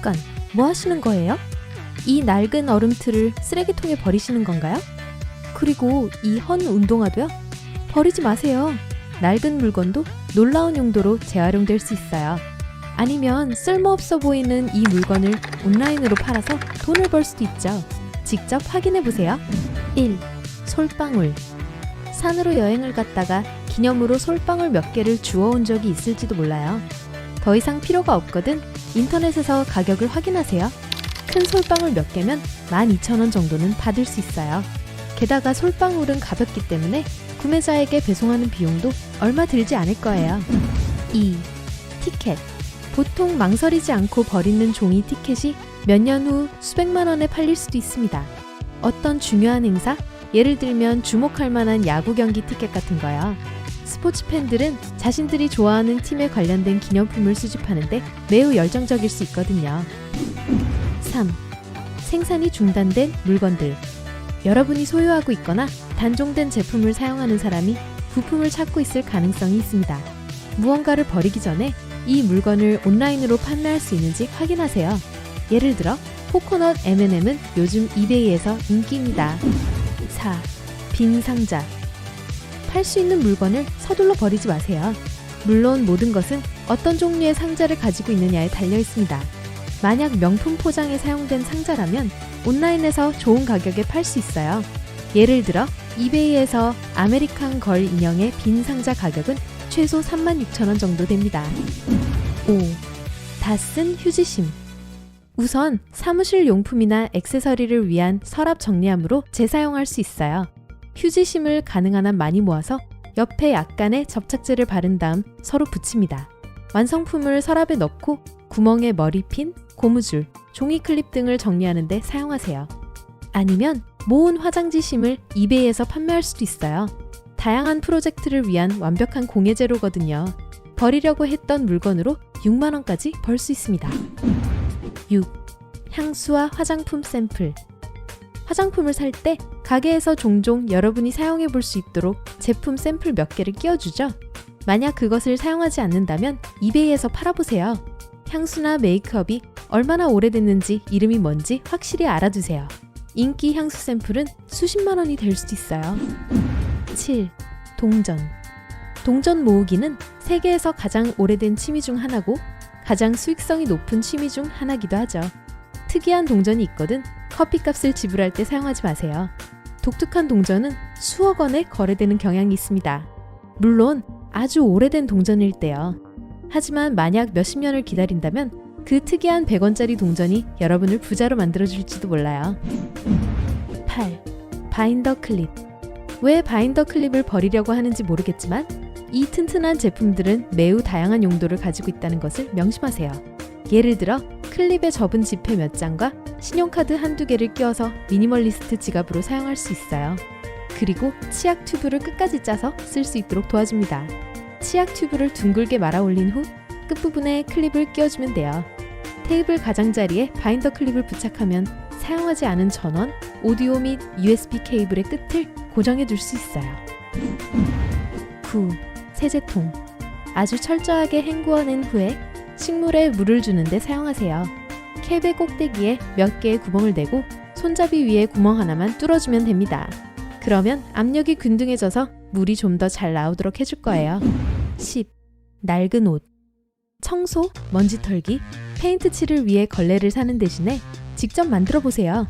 잠깐, 뭐 하시는 거예요? 이 낡은 얼음틀을 쓰레기통에 버리시는 건가요? 그리고 이 헌 운동화도요? 버리지 마세요. 낡은 물건도 놀라운 용도로 재활용될 수 있어요. 아니면 쓸모없어 보이는 이 물건을 온라인으로 팔아서 돈을 벌 수도 있죠. 직접 확인해보세요. 1. 솔방울. 산으로 여행을 갔다가 기념으로 솔방울 몇 개를 주워온 적이 있을지도 몰라요. 더 이상 필요가 없거든 인터넷에서 가격을 확인하세요. 큰 솔방울 몇 개면 12,000원 정도는 받을 수 있어요. 게다가 솔방울은 가볍기 때문에 구매자에게 배송하는 비용도 얼마 들지 않을 거예요. 2. 티켓. 보통 망설이지 않고 버리는 종이 티켓이 몇 년 후 수백만 원에 팔릴 수도 있습니다. 어떤 중요한 행사, 예를 들면 주목할 만한 야구 경기 티켓 같은 거요. 스포츠 팬들은 자신들이 좋아하는 팀에 관련된 기념품을 수집하는데 매우 열정적일 수 있거든요. 3. 생산이 중단된 물건들. 여러분이 소유하고 있거나 단종된 제품을 사용하는 사람이 부품을 찾고 있을 가능성이 있습니다. 무언가를 버리기 전에 이 물건을 온라인으로 판매할 수 있는지 확인하세요. 예를 들어 코코넛 M&M은 요즘 이베이에서 인기입니다. 4. 빈 상자. 팔 수 있는 물건을 서둘러 버리지 마세요. 물론 모든 것은 어떤 종류의 상자를 가지고 있느냐에 달려 있습니다. 만약 명품 포장에 사용된 상자라면 온라인에서 좋은 가격에 팔 수 있어요. 예를 들어 이베이에서 아메리칸 걸 인형의 빈 상자 가격은 최소 36,000원 정도 됩니다. 5. 다 쓴 휴지심. 우선 사무실 용품이나 액세서리를 위한 서랍 정리함으로 재사용할 수 있어요. 휴지심을 가능한 한 많이 모아서 옆에 약간의 접착제를 바른 다음 서로 붙입니다. 완성품을 서랍에 넣고 구멍에 머리핀, 고무줄, 종이 클립 등을 정리하는 데 사용하세요. 아니면 모은 화장지심을 이베이에서 판매할 수도 있어요. 다양한 프로젝트를 위한 완벽한 공예재료거든요. 버리려고 했던 물건으로 6만 원까지 벌 수 있습니다. 6. 향수와 화장품 샘플. 화장품을 살 때 가게에서 종종 여러분이 사용해 볼 수 있도록 제품 샘플 몇 개를 끼워주죠. 만약 그것을 사용하지 않는다면 이베이에서 팔아보세요. 향수나 메이크업이 얼마나 오래됐는지 이름이 뭔지 확실히 알아두세요. 인기 향수 샘플은 수십만 원이 될 수도 있어요. 7. 동전. 동전 모으기는 세계에서 가장 오래된 취미 중 하나고 가장 수익성이 높은 취미 중 하나기도 하죠. 특이한 동전이 있거든 커피값을 지불할 때 사용하지 마세요. 독특한 동전은 수억 원에 거래되는 경향이 있습니다. 물론 아주 오래된 동전일 때요. 하지만 만약 몇십 년을 기다린다면 그 특이한 100원짜리 동전이 여러분을 부자로 만들어줄지도 몰라요. 8. 바인더 클립. 왜 바인더 클립을 버리려고 하는지 모르겠지만 이 튼튼한 제품들은 매우 다양한 용도를 가지고 있다는 것을 명심하세요. 예를 들어 클립에 접은 지폐 몇 장과 신용카드 한두 개를 끼워서 미니멀리스트 지갑으로 사용할 수 있어요. 그리고 치약 튜브를 끝까지 짜서 쓸 수 있도록 도와줍니다. 치약 튜브를 둥글게 말아 올린 후 끝부분에 클립을 끼워주면 돼요. 테이블 가장자리에 바인더 클립을 부착하면 사용하지 않은 전원, 오디오 및 USB 케이블의 끝을 고정해 둘 수 있어요. 9. 세제통. 아주 철저하게 헹구어낸 후에 식물에 물을 주는데 사용하세요. 캡의 꼭대기에 몇 개의 구멍을 내고 손잡이 위에 구멍 하나만 뚫어주면 됩니다. 그러면 압력이 균등해져서 물이 좀 더 잘 나오도록 해줄 거예요. 10. 낡은 옷. 청소, 먼지 털기, 페인트 칠을 위해 걸레를 사는 대신에 직접 만들어 보세요.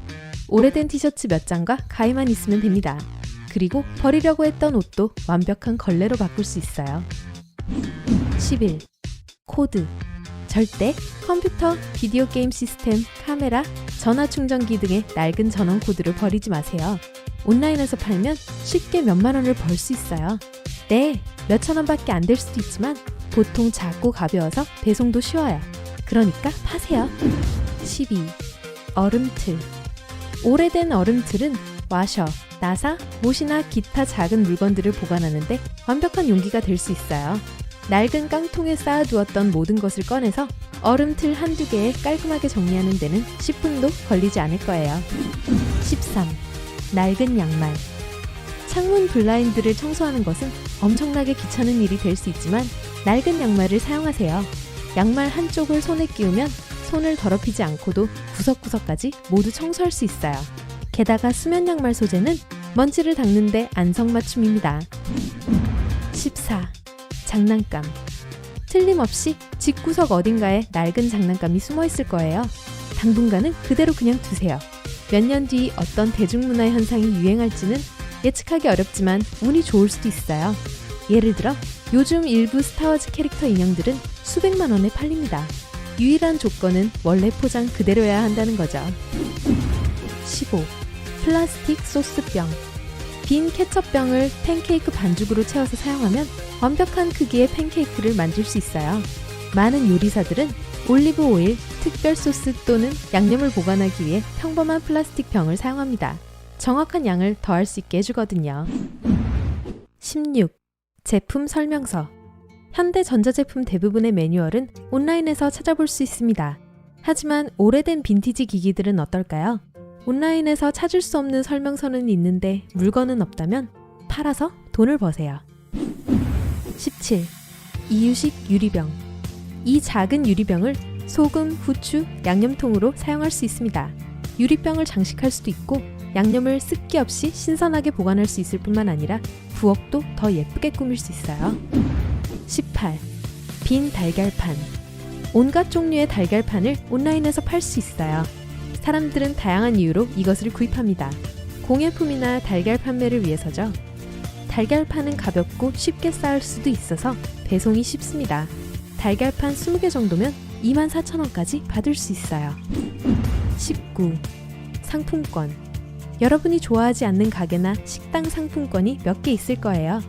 오래된 티셔츠 몇 장과 가위만 있으면 됩니다. 그리고 버리려고 했던 옷도 완벽한 걸레로 바꿀 수 있어요. 11. 코드. 절대 컴퓨터, 비디오 게임 시스템, 카메라, 전화 충전기 등의 낡은 전원 코드를 버리지 마세요. 온라인에서 팔면 쉽게 몇만 원을 벌 수 있어요. 네, 몇천 원밖에 안 될 수도 있지만 보통 작고 가벼워서 배송도 쉬워요. 그러니까 파세요. 12. 얼음틀. 오래된 얼음틀은 와셔, 나사, 못이나 기타 작은 물건들을 보관하는데 완벽한 용기가 될 수 있어요. 낡은 깡통에 쌓아두었던 모든 것을 꺼내서 얼음틀 한두 개에 깔끔하게 정리하는 데는 10분도 걸리지 않을 거예요. 13. 낡은 양말. 창문 블라인드를 청소하는 것은 엄청나게 귀찮은 일이 될 수 있지만 낡은 양말을 사용하세요. 양말 한쪽을 손에 끼우면 손을 더럽히지 않고도 구석구석까지 모두 청소할 수 있어요. 게다가 수면 양말 소재는 먼지를 닦는데 안성맞춤입니다. 14. 장난감. 틀림없이 집구석 어딘가에 낡은 장난감이 숨어 있을 거예요. 당분간은 그대로 그냥 두세요. 몇 년 뒤 어떤 대중문화 현상이 유행할지는 예측하기 어렵지만 운이 좋을 수도 있어요. 예를 들어 요즘 일부 스타워즈 캐릭터 인형들은 수백만 원에 팔립니다. 유일한 조건은 원래 포장 그대로여야 한다는 거죠. 15. 플라스틱 소스병. 빈 케첩병을 팬케이크 반죽으로 채워서 사용하면 완벽한 크기의 팬케이크를 만들 수 있어요. 많은 요리사들은 올리브 오일, 특별 소스 또는 양념을 보관하기 위해 평범한 플라스틱 병을 사용합니다. 정확한 양을 더할 수 있게 해주거든요. 16. 제품 설명서. 현대 전자제품 대부분의 매뉴얼은 온라인에서 찾아볼 수 있습니다. 하지만 오래된 빈티지 기기들은 어떨까요? 온라인에서 찾을 수 없는 설명서는 있는데 물건은 없다면 팔아서 돈을 버세요. 17. 이유식 유리병. 이 작은 유리병을 소금, 후추, 양념통으로 사용할 수 있습니다. 유리병을 장식할 수도 있고 양념을 습기 없이 신선하게 보관할 수 있을 뿐만 아니라 부엌도 더 예쁘게 꾸밀 수 있어요. 18. 빈 달걀판. 온갖 종류의 달걀판을 온라인에서 팔 수 있어요. 사람들은 다양한 이유로 이것을 구입합니다. 공예품이나 달걀 판매를 위해서죠. 달걀판은 가볍고 쉽게 쌓을 수도 있어서 배송이 쉽습니다. 달걀판 20개 정도면 24,000원까지 받을 수 있어요. 19. 상품권. 여러분이 좋아하지 않는 가게나 식당 상품권이 몇 개 있을 거예요.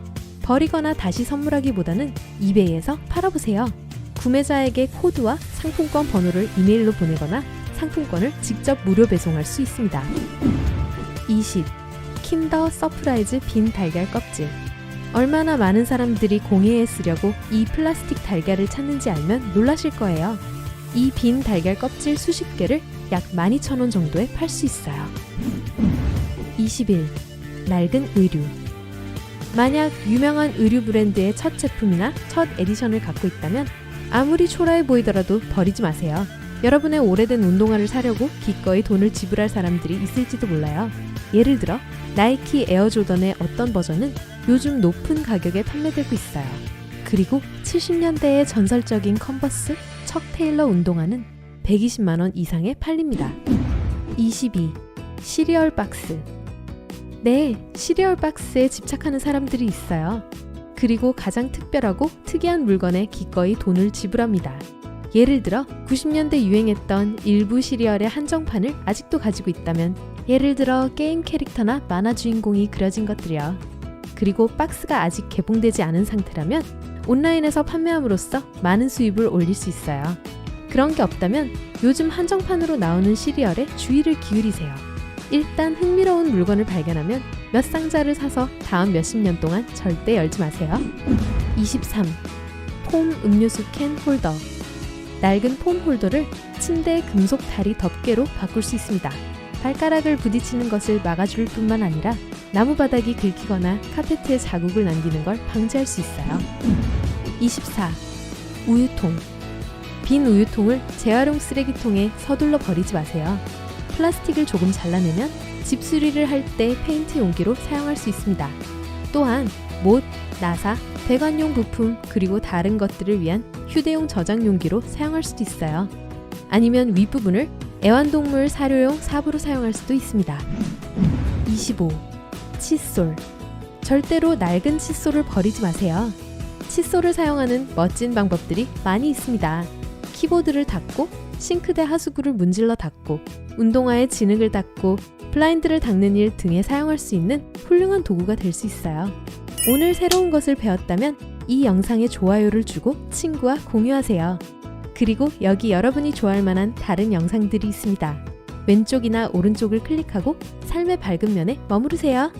버리거나 다시 선물하기보다는 이베이에서 팔아보세요. 구매자에게 코드와 상품권 번호를 이메일로 보내거나 상품권을 직접 무료 배송할 수 있습니다. 20. 킨더 서프라이즈 빈 달걀 껍질. 얼마나 많은 사람들이 공예에 쓰려고 이 플라스틱 달걀을 찾는지 알면 놀라실 거예요. 이 빈 달걀 껍질 수십 개를 약 12,000원 정도에 팔 수 있어요. 21. 낡은 의류. 만약 유명한 의류 브랜드의 첫 제품이나 첫 에디션을 갖고 있다면 아무리 초라해 보이더라도 버리지 마세요. 여러분의 오래된 운동화를 사려고 기꺼이 돈을 지불할 사람들이 있을지도 몰라요. 예를 들어 나이키 에어조던의 어떤 버전은 요즘 높은 가격에 판매되고 있어요. 그리고 70년대의 전설적인 컨버스 척 테일러 운동화는 120만 원 이상에 팔립니다. 22. 시리얼 박스. 네, 시리얼 박스에 집착하는 사람들이 있어요. 그리고 가장 특별하고 특이한 물건에 기꺼이 돈을 지불합니다. 예를 들어 90년대 유행했던 일부 시리얼의 한정판을 아직도 가지고 있다면 예를 들어 게임 캐릭터나 만화 주인공이 그려진 것들이요. 그리고 박스가 아직 개봉되지 않은 상태라면 온라인에서 판매함으로써 많은 수입을 올릴 수 있어요. 그런 게 없다면 요즘 한정판으로 나오는 시리얼에 주의를 기울이세요. 일단 흥미로운 물건을 발견하면 몇 상자를 사서 다음 몇십 년 동안 절대 열지 마세요. 23. 폼 음료수 캔 홀더. 낡은 폼 홀더를 침대 금속 다리 덮개로 바꿀 수 있습니다. 발가락을 부딪히는 것을 막아줄 뿐만 아니라 나무 바닥이 긁히거나 카페트에 자국을 남기는 걸 방지할 수 있어요. 24. 우유통. 빈 우유통을 재활용 쓰레기통에 서둘러 버리지 마세요. 플라스틱을 조금 잘라내면 집수리를 할 때 페인트 용기로 사용할 수 있습니다. 또한 못, 나사, 배관용 부품 그리고 다른 것들을 위한 휴대용 저장 용기로 사용할 수도 있어요. 아니면 윗부분을 애완동물 사료용 삽으로 사용할 수도 있습니다. 25. 칫솔. 절대로 낡은 칫솔을 버리지 마세요. 칫솔을 사용하는 멋진 방법들이 많이 있습니다. 키보드를 닦고, 싱크대 하수구를 문질러 닦고, 운동화에 진흙을 닦고, 블라인드를 닦는 일 등에 사용할 수 있는 훌륭한 도구가 될 수 있어요. 오늘 새로운 것을 배웠다면 이 영상에 좋아요를 주고 친구와 공유하세요. 그리고 여기 여러분이 좋아할 만한 다른 영상들이 있습니다. 왼쪽이나 오른쪽을 클릭하고 삶의 밝은 면에 머무르세요.